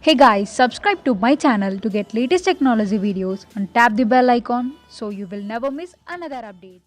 Hey guys, subscribe to my channel to get latest technology videos and tap the bell icon so you will never miss another updates.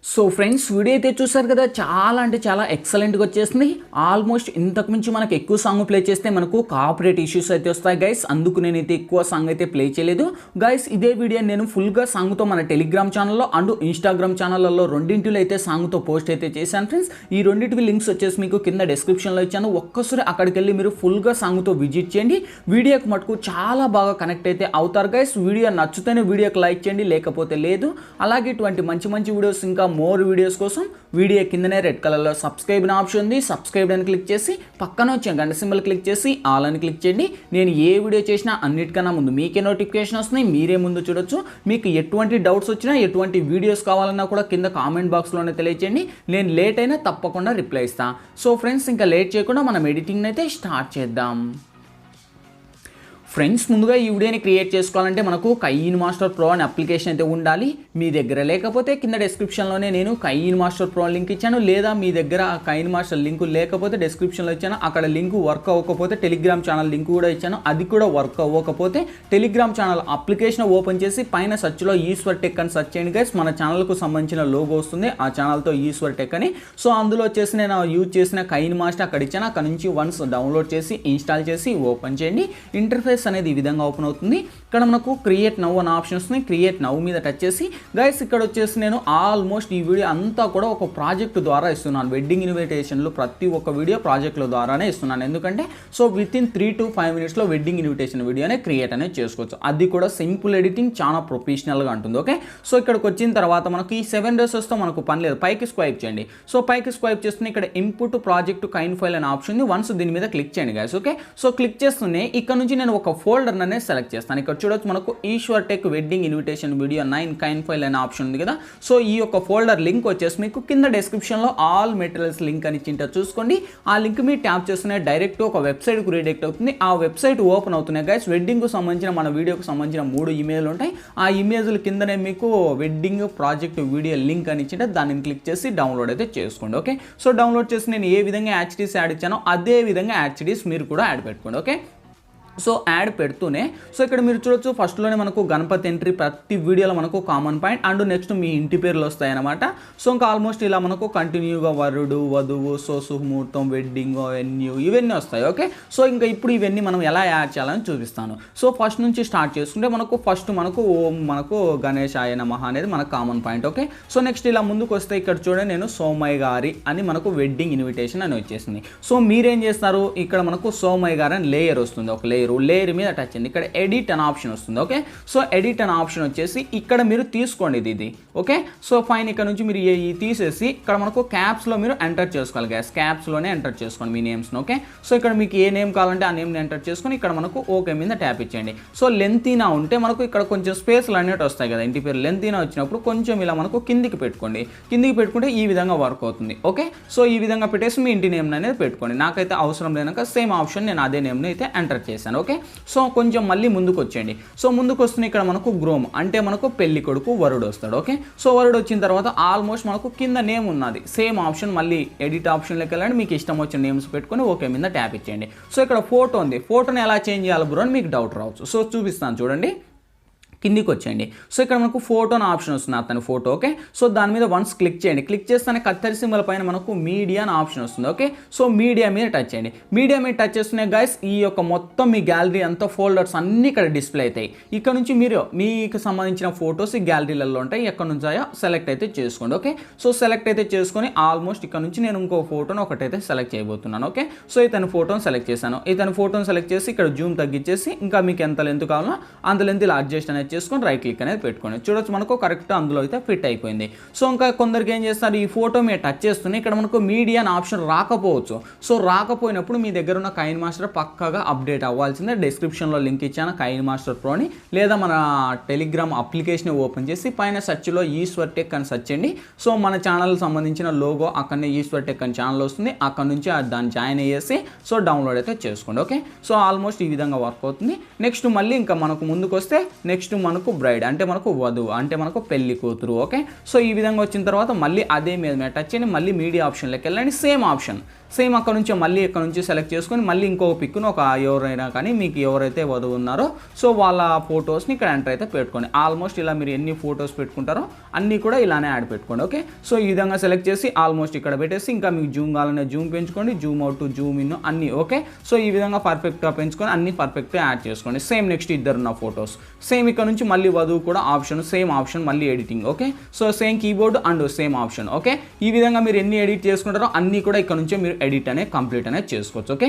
So friends video అయితే చూసారు కదా, చాలా అంటే చాలా ఎక్సలెంట్గా వచ్చేసింది. Almost ఇంతకు మించి మనకు ఎక్కువ సాంగ్ ప్లే చేస్తే మనకు కాపీరైట్ ఇష్యూస్ అయితే వస్తాయి గైస్. అందుకు నేనైతే ఎక్కువ సాంగ్ అయితే ప్లే చేయలేదు గైస్. ఇదే వీడియో నేను ఫుల్గా సాంగ్తో మన టెలిగ్రామ్ ఛానల్లో అండ్ ఇన్స్టాగ్రామ్ ఛానల్లో రెండింటిలో అయితే సాంగ్తో పోస్ట్ అయితే చేశాను ఫ్రెండ్స్. ఈ రెండింటివి లింక్స్ వచ్చేసి మీకు కింద డిస్క్రిప్షన్లో ఇచ్చాను. ఒక్కసారి అక్కడికి వెళ్ళి మీరు ఫుల్గా సాంగ్తో విజిట్ చేయండి. వీడియోకి మటుకు చాలా బాగా కనెక్ట్ అయితే అవుతారు గైస్. వీడియో నచ్చితేనే వీడియోకి లైక్ చేయండి, లేకపోతే లేదు. అలాగే ఇటువంటి మంచి మంచి వీడియోస్ ఇంకా మోర్ వీడియోస్ కోసం వీడియో కిందనే రెడ్ కలర్లో సబ్స్క్రైబ్ అనే ఆప్షన్ ఉంది. సబ్స్క్రైబ్ అని క్లిక్ చేసి పక్కన వచ్చే గంట సింబల్ క్లిక్ చేసి ఆల్ అని క్లిక్ చేయండి. నేను ఏ వీడియో చేసినా అన్నిటికన్నా ముందు మీకే నోటిఫికేషన్ వస్తుంది, మీరే ముందు చూడొచ్చు. మీకు ఎటువంటి డౌట్స్ వచ్చినా, ఎటువంటి వీడియోస్ కావాలన్నా కూడా కింద కామెంట్ బాక్స్లోనే తెలియచేయండి. నేను లేట్ అయినా తప్పకుండా రిప్లై ఇస్తాను. సో ఫ్రెండ్స్, ఇంకా లేట్ చేయకుండా మనం ఎడిటింగ్ అయితే స్టార్ట్ చేద్దాం. ఫ్రెండ్స్, ముందుగా ఈ వీడియోని క్రియేట్ చేసుకోవాలంటే మనకు కైన్మాస్టర్ ప్రో అనే అప్లికేషన్ అయితే ఉండాలి. మీ దగ్గర లేకపోతే కింద డిస్క్రిప్షన్లోనే నేను కైన్మాస్టర్ ప్రో లింక్ ఇచ్చాను. లేదా మీ దగ్గర కైన్మాస్టర్ లింక్ లేకపోతే డిస్క్రిప్షన్లో ఇచ్చాను. అక్కడ లింక్ వర్క్ అవ్వకపోతే టెలిగ్రామ్ ఛానల్ లింక్ కూడా ఇచ్చాను. అది కూడా వర్క్ అవ్వకపోతే టెలిగ్రామ్ ఛానల్ అప్లికేషన్ ఓపెన్ చేసి పైన సర్చ్లో ఈశ్వర్ టెక్ అని సర్చ్ చేయండి గైస్. మన ఛానల్కు సంబంధించిన లోగో వస్తుంది, ఆ ఛానల్తో ఈశ్వర్ టెక్ అని. సో అందులో వచ్చేసి నేను యూజ్ చేసిన కైన్మాస్టర్ అక్కడ ఇచ్చాను. అక్కడ నుంచి వన్స్ డౌన్లోడ్ చేసి ఇన్స్టాల్ చేసి ఓపెన్ చేయండి. ఇంటర్ఫేస్ అనేది ఈ విధంగా ఓపెన్ అవుతుంది. ఇక్కడ మనకు క్రియేట్ నౌ అనే ఆప్షన్ వస్తుంది. క్రియేట్ నౌ మీద టచ్ చేసి గైస్ ఇక్కడ వచ్చేసి నేను ఆల్మోస్ట్ ఈ వీడియో అంతా కూడా ఒక ప్రాజెక్ట్ ద్వారా ఇస్తున్నాను. వెడ్డింగ్ ఇన్విటేషన్లు ప్రతి ఒక్క వీడియో ప్రాజెక్టుల ద్వారానే ఇస్తున్నాను. ఎందుకంటే సో విత్ ఇన్ 3 to 5 minutesలో వెడ్డింగ్ ఇన్విటేషన్ వీడియోనే క్రియేట్ అనేది చేసుకోవచ్చు. అది కూడా సింపుల్ ఎడిటింగ్, చాలా ప్రొఫెషనల్గా ఉంటుంది. ఓకే, సో ఇక్కడికి వచ్చిన తర్వాత మనకు ఈ 7 రేసెస్తో మనకు పని లేదు. పైకి స్వైప్ చేయండి. సో పైకి స్వైప్ చేస్తున్న ఇక్కడ ఇన్పుట్ ప్రాజెక్ట్ కైన్ ఫైల్ అనే ఆప్షన్ ఉంది. వన్స్ దీని మీద క్లిక్ చేయండి గైస్. ఓకే, సో క్లిక్ చేస్తూనే ఇక్కడ నుంచి నేను ఒక ఫోల్డర్ అనేది సెలెక్ట్ చేస్తాను. ఇక్కడ చూడొచ్చు మనకు Eshwar tech wedding invitation video 9 కైన్ ఫైల్ అనే ఆప్షన్ ఉంది కదా. సో ఈ యొక్క ఫోల్డర్ లింక్ వచ్చేసి మీకు కింద డిస్క్రిప్షన్లో ఆల్ మెటీరియల్స్ లింక్ అని ఇచ్చింటే చూసుకోండి. ఆ లింక్ మీరు ట్యాప్ చేస్తూనే డైరెక్ట్ ఒక వెబ్సైట్కు రీడైరెక్ట్ అవుతుంది. ఆ వెబ్సైట్ ఓపెన్ అవుతున్నాయి గైస్. వెడ్డింగ్కు సంబంధించిన మన వీడియోకి సంబంధించిన 3 ఇమేజ్లు ఉంటాయి. ఆ ఇమేజ్ల కిందనే మీకు వెడ్డింగ్ ప్రాజెక్ట్ వీడియో లింక్ అని ఇచ్చింటే దాన్ని క్లిక్ చేసి డౌన్లోడ్ అయితే చేసుకోండి. ఓకే, సో డౌన్లోడ్ చేసి నేను ఏ విధంగా HDs యాడ్ ఇచ్చానో అదే విధంగా HDs మీరు కూడా యాడ్ పెట్టుకోండి. ఓకే, సో యాడ్ పెడుతూనే సో ఇక్కడ మీరు చూడొచ్చు ఫస్ట్లోనే మనకు గణపతి ఎంట్రీ ప్రతి వీడియోలో మనకు కామన్ పాయింట్ అండ్ నెక్స్ట్ మీ ఇంటి పేర్లు వస్తాయన్నమాట. సో ఇంకా ఆల్మోస్ట్ ఇలా మనకు కంటిన్యూగా వరుడు, వధువు, సో శుభముహూర్తం, వెడ్డింగ్, వెన్యూ ఇవన్నీ వస్తాయి. ఓకే, సో ఇంకా ఇప్పుడు ఇవన్నీ మనం ఎలా యాడ్ చేయాలని చూపిస్తాను. సో ఫస్ట్ నుంచి స్టార్ట్ చేసుకుంటే ఫస్ట్ మనకు ఓం మనకు గణేశాయ నమః అనేది మనకు common point. Okay, so next ఇలా ముందుకు వస్తే ఇక్కడ చూడండి నేను సోమయ్య గారి అని మనకు వెడ్డింగ్ ఇన్విటేషన్ అని వచ్చేసింది. సో మీరేం చేస్తారు, ఇక్కడ మనకు సోమయ్య గారు అని లేయర్ వస్తుంది. ఒక లేయర్ మీద టచ్ అయింది. ఇక్కడ ఎడిట్ అనే ఆప్షన్ వస్తుంది. ఓకే, సో ఎడిట్ అనే ఆప్షన్ వచ్చేసి ఇక్కడ మీరు తీసుకోండి ఇది. Okay, so fine. ఇక్కడ నుంచి మీరు తీసేసి ఇక్కడ మనకు క్యాప్స్లో మీరు ఎంటర్ చేసుకోవాలి గ్యాస్. క్యాప్స్లోనే ఎంటర్ చేసుకోండి మీ నేమ్స్ని. ఓకే, సో ఇక్కడ మీకు ఏ నేమ్ కావాలంటే ఆ నేమ్ని ఎంటర్ చేసుకొని ఇక్కడ మనకు ఓకే మీద ట్యాప్ ఇచ్చేయండి. సో లెంతీనా ఉంటే మనకు ఇక్కడ కొంచెం స్పేస్లు అనేవి వస్తాయి కదా. ఇంటి పేరు లెంతీనా వచ్చినప్పుడు కొంచెం ఇలా మనకు కిందికి పెట్టుకోండి. కిందికి పెట్టుకుంటే ఈ విధంగా వర్క్ అవుతుంది. ఓకే, సో ఈ విధంగా పెట్టేసి మీ ఇంటి నేమ్ అనేది పెట్టుకోండి. నాకైతే అవసరం లేనాక సేమ్ ఆప్షన్ నేను అదే నేమ్ని అయితే ఎంటర్ చేశాను. చేశాను. ఓకే, సో కొంచెం మళ్ళీ ముందుకు వచ్చేయండి. సో ముందుకు వస్తున్న ఇక్కడ మనకు గ్రోమ్ అంటే మనకు పెళ్లి కొడుకు వరుడు వస్తాడు. ఓకే, సో వరుడు వచ్చిన తర్వాత ఆల్మోస్ట్ మనకు కింద నేమ్ ఉన్నది, సేమ్ ఆప్షన్ మళ్ళీ ఎడిట్ ఆప్షన్లోకి వెళ్ళండి. మీకు ఇష్టం వచ్చిన నేమ్స్ పెట్టుకొని ఓకే మీద ట్యాప్ ఇచ్చేయండి. సో ఇక్కడ ఫోటో ఉంది, ఫోటోని ఎలా చేంజ్ చేయాలి బ్రో అని మీకు డౌట్ రావచ్చు. సో చూపిస్తాను చూడండి, కిందికి వచ్చేయండి. సో ఇక్కడ మనకు ఫోటో అని ఆప్షన్ వస్తుంది, అతని ఫోటో. ఓకే, సో దాని మీద వన్స్ క్లిక్ చేయండి. క్లిక్ చేస్తేనే కత్తెర సింబల్ పైన మనకు మీడియా అని ఆప్షన్ వస్తుంది. ఓకే, సో మీడియా మీద టచ్ చేయండి. మీడియా మీద టచ్ చేస్తూనే గైస్ ఈ యొక్క మొత్తం మీ గ్యాలరీ అంతా ఫోల్డర్స్ అన్నీ ఇక్కడ డిస్ప్లే అవుతాయి. ఇక్కడ నుంచి మీరు మీకు సంబంధించిన ఫొటోస్ ఈ గ్యాలరీలలో ఉంటాయి, ఎక్కడ నుంచి సెలెక్ట్ అయితే చేసుకోండి. ఓకే, సో సెలెక్ట్ అయితే చేసుకొని ఆల్మోస్ట్ ఇక్కడ నుంచి నేను ఇంకో ఫోటోను ఒకటైతే సెలెక్ట్ చేయబోతున్నాను. ఓకే, సో ఇతని ఫోటోని సెలెక్ట్ చేశాను. ఇతని ఫోటోని సెలెక్ట్ చేసి ఇక్కడ జూమ్ తగ్గించేసి ఇంకా మీకు ఎంత లెంత్ కావాలో అంత లెంత్ ఇలా అడ్జస్ట్ అనేది చేసుకొని రైట్ క్లిక్ అనేది పెట్టుకోండి. చూడొచ్చు మనకు కరెక్ట్ అందులో అయితే ఫిట్ అయిపోయింది. సో ఇంకా కొందరికి ఏం చేస్తారు, ఈ ఫోటో మీరు టచ్ చేస్తూనే ఇక్కడ మనకు మీడియా అనే ఆప్షన్ రాకపోవచ్చు. సో రాకపోయినప్పుడు మీ దగ్గర ఉన్న కైన్ మాస్టర్ పక్కాగా అప్డేట్ అవ్వాల్సిందే. డిస్క్రిప్షన్లో లింక్ ఇచ్చాను కైన్ మాస్టర్ ప్రోని, లేదా మన టెలిగ్రామ్ అప్లికేషన్ ఓపెన్ చేసి పైన సెర్చ్లో ఈశ్వర్ టెక్ అని సెర్చ్ చేయండి. సో మన ఛానల్ సంబంధించిన లోగో అక్కడనే ఈశ్వర్ టెక్ అని ఛానల్ వస్తుంది, అక్కడ నుంచి దాన్ని జాయిన్ అయ్యేసి సో డౌన్లోడ్ అయితే చేసుకోండి. ఓకే, సో ఆల్మోస్ట్ ఈ విధంగా వర్క్ అవుతుంది. నెక్స్ట్ మళ్ళీ ఇంకా మనకు ముందుకు వస్తే నెక్స్ట్ మనకు బ్రైడ్ అంటే మనకు వధువు అంటే మనకు పెళ్లి కూతురు. ఓకే, సో ఈ విధంగా వచ్చిన తర్వాత మళ్ళీ అదే మీద టచ్ చేయండి. మళ్ళీ మీడియా ఆప్షన్లోకి వెళ్ళండి. సేమ్ ఆప్షన్ సేమ్ అక్కడ నుంచి మళ్ళీ ఇక్కడ నుంచి సెలెక్ట్ చేసుకొని మళ్ళీ ఇంకో పిక్ను ఒక ఎవరైనా కానీ మీకు ఎవరైతే వధువు ఉన్నారో సో వాళ్ళ ఫొటోస్ని ఇక్కడ ఎంటర్ అయితే పెట్టుకోండి. ఆల్మోస్ట్ ఇలా మీరు ఎన్ని ఫొటోస్ పెట్టుకుంటారో అన్నీ కూడా ఇలానే యాడ్ పెట్టుకోండి. ఓకే, సో ఈ విధంగా సెలెక్ట్ చేసి ఆల్మోస్ట్ ఇక్కడ పెట్టేసి ఇంకా మీకు జూమ్ కావాలనే జూమ్ పెంచుకోండి, జూమ్ అవుట్ జూమ్ ఇన్ అన్నీ. ఓకే, సో ఈ విధంగా పర్ఫెక్ట్గా పెంచుకొని అన్ని పర్ఫెక్ట్గా యాడ్ చేసుకోండి. సేమ్ నెక్స్ట్ ఇద్దరున్న ఫొటోస్ సేమ్ ఇక్కడ నుంచి మళ్ళీ వధువు కూడా ఆప్షన్ సేమ్ ఆప్షన్ మళ్ళీ editing. Okay, so same keyboard and same option. Okay, ఈ విధంగా మీరు ఎన్ని ఎడిట్ చేసుకుంటారో అన్నీ కూడా ఇక్కడ నుంచే మీరు ఎడిట్ అనేది కంప్లీట్ అనేది చేసుకోవచ్చు. ఓకే,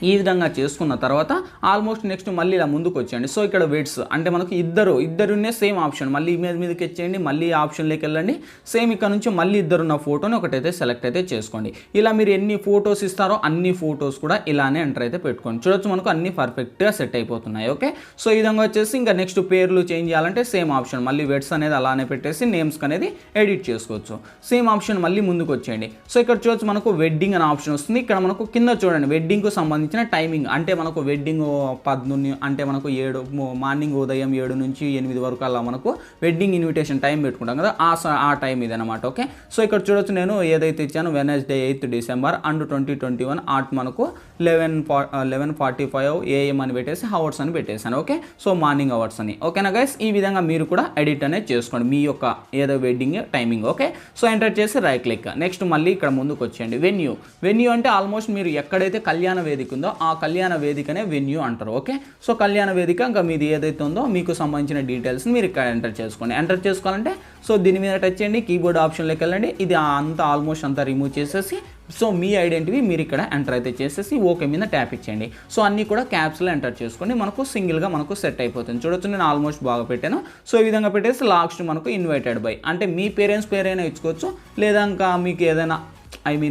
ఈ విధంగా చేసుకున్న తర్వాత ఆల్మోస్ట్ నెక్స్ట్ మళ్ళీ ఇలా ముందుకు వచ్చేయండి. సో ఇక్కడ వెయిట్స్ అంటే మనకు ఇద్దరున్నే సేమ్ ఆప్షన్ మళ్ళీ ఇమేజ్ మీదకి వచ్చేయండి, మళ్ళీ ఆప్షన్లోకి వెళ్ళండి. సేమ్ ఇక్కడ నుంచి మళ్ళీ ఇద్దరున్న ఫోటోని ఒకటైతే సెలెక్ట్ అయితే చేసుకోండి. ఇలా మీరు ఎన్ని ఫొటోస్ ఇస్తారో అన్ని ఫొటోస్ కూడా ఇలానే ఎంటర్ అయితే పెట్టుకోండి. చూడొచ్చు మనకు అన్ని పర్ఫెక్ట్గా సెట్ అయిపోతున్నాయి. ఓకే, సో ఈ విధంగా వచ్చేసి ఇంకా నెక్స్ట్ పేర్లు చేంజ్ చేయాలంటే సేమ్ ఆప్షన్ మళ్ళీ వెయిట్స్ అనేది అలానే పెట్టేసి నేమ్స్కి అనేది ఎడిట్ చేసుకోవచ్చు. సేమ్ ఆప్షన్ మళ్ళీ ముందుకు వచ్చేయండి. సో ఇక్కడ చూడొచ్చు మనకు వెడ్డింగ్ అనే ఆప్షన్ వస్తుంది. ఇక్కడ మనకు కింద చూడండి వెడ్డింగ్కు సంబంధించిన టైమింగ్ అంటే మనకు వెడ్డింగ్ 11 అంటే మనకు 7 మార్నింగ్ ఉదయం 7 నుంచి 8 వరకు అలా మనకు వెడ్డింగ్ ఇన్విటేషన్ టైం పెట్టుకుంటాం కదా, ఆ టైం ఇది అనమాట. ఓకే, సో ఇక్కడ చూడొచ్చు నేను ఏదైతే ఇచ్చాను వెనస్డే 8th December అండ్ 2021 ఆట్ మనకు 11:45 AM అని పెట్టేసి అవర్స్ అని పెట్టేశాను. ఓకే, సో మార్నింగ్ అవర్స్ అని. ఓకేనా గైస్, ఈ విధంగా మీరు కూడా ఎడిట్ అనేది చేసుకోండి మీ యొక్క ఏదో wedding timing. Okay, so enter చేసి రైట్ క్లిక్. నెక్స్ట్ మళ్ళీ ఇక్కడ ముందుకు వచ్చేయండి. వెన్యూ అంటే ఆల్మోస్ట్ మీరు ఎక్కడైతే కళ్యాణ వేదిక ఉందో ఆ కళ్యాణ వేదికనే వెన్యూ అంటారు. ఓకే, సో కళ్యాణ వేదిక ఇంకా మీది ఏదైతే ఉందో మీకు సంబంధించిన డీటెయిల్స్ని మీరు ఇక్కడ ఎంటర్ చేసుకోండి. ఎంటర్ చేసుకోవాలంటే సో దీని మీద టచ్ చేయండి, కీబోర్డ్ ఆప్షన్లోకి వెళ్ళండి. ఇది అంతా ఆల్మోస్ట్ అంతా రిమూవ్ చేసేసి సో మీ ఐడెంటిటీ మీరు ఇక్కడ ఎంటర్ అయితే చేసేసి ఓకే మీద ట్యాప్ ఇచ్చేయండి. సో అన్నీ కూడా క్యాప్స్లో ఎంటర్ చేసుకోండి, మనకు సింగిల్గా మనకు సెట్ అయిపోతుంది. చూడొచ్చు నేను ఆల్మోస్ట్ బాగా పెట్టాను. సో ఈ విధంగా పెట్టేసి లాస్ట్ మనకు ఇన్వైటెడ్ బై అంటే మీ పేరెంట్స్ పేరైనా ఇచ్చుకోవచ్చు, లేదా ఇంకా మీకు ఏదైనా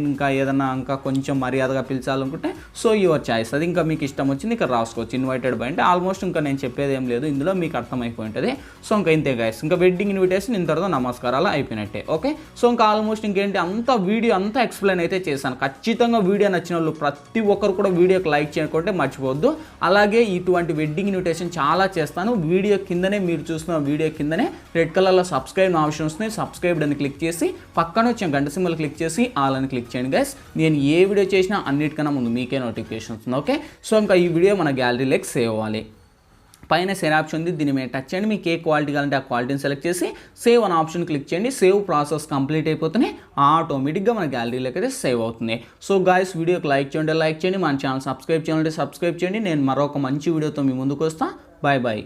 ఇంకా ఏదన్నా ఇంకా కొంచెం మర్యాదగా పిలిచాలనుకుంటే సో యువర్ చాయిస్, అది ఇంకా మీకు ఇష్టం వచ్చింది ఇక్కడ రాసుకోవచ్చు. ఇన్వైటెడ్ బై అంటే ఆల్మోస్ట్ ఇంకా నేను చెప్పేది ఏం లేదు, ఇందులో మీకు అర్థమైపోయి ఉంటుంది. సో ఇంకా ఇంతే గైస్, ఇంకా వెడ్డింగ్ ఇన్విటేషన్ ఇంతటితో నమస్కారాలు అయిపోయినట్టే. ఓకే, సో ఇంకా ఆల్మోస్ట్ ఇంకేంటి వీడియో అంతా ఎక్స్ప్లెయిన్ అయితే చేశాను. ఖచ్చితంగా వీడియో నచ్చిన వాళ్ళు ప్రతి ఒక్కరు కూడా వీడియోకి లైక్ చేయకుంటే మర్చిపోవద్దు. అలాగే ఇటువంటి వెడ్డింగ్ ఇన్విటేషన్ చాలా చేస్తాను. వీడియో కిందనే మీరు చూస్తున్న వీడియో కిందనే రెడ్ కలర్లో సబ్స్క్రైబ్ ఆప్షన్ వస్తుంది. సబ్స్క్రైబ్ అని క్లిక్ చేసి పక్కన వచ్చిన గంట సింబల్ క్లిక్ చేసి ఆల్ అని క్లిక్ చేయండి గైస్. నేను ఏ వీడియో చేసినా అన్నిటికన్నా ముందు మీకే నోటిఫికేషన్ వస్తుంది. ఓకే, సో ఇంకా ఈ వీడియో మన గ్యాలరీలోకి సేవ్ అవ్వాలి. పైన సేవ్ ఆప్షన్ ఉంది, దీని మీద టచ్ చేయండి. మీకు ఏ క్వాలిటీ కావాలంటే ఆ క్వాలిటీని సెలెక్ట్ చేసి సేవ్ అనే ఆప్షన్ క్లిక్ చేయండి. సేవ్ ప్రాసెస్ కంప్లీట్ అయిపోతేనే ఆటోమేటిక్గా మన గ్యాలరీలోకి అయితే సేవ్ అవుతుంది. సో గాయస్, వీడియోకి లైక్ చేయండి, మన ఛానల్ సబ్స్క్రైబ్ చేయాలంటే సబ్స్క్రైబ్ చేయండి. నేను మరొక మంచి వీడియోతో మీ ముందుకు వస్తాను. Bye bye.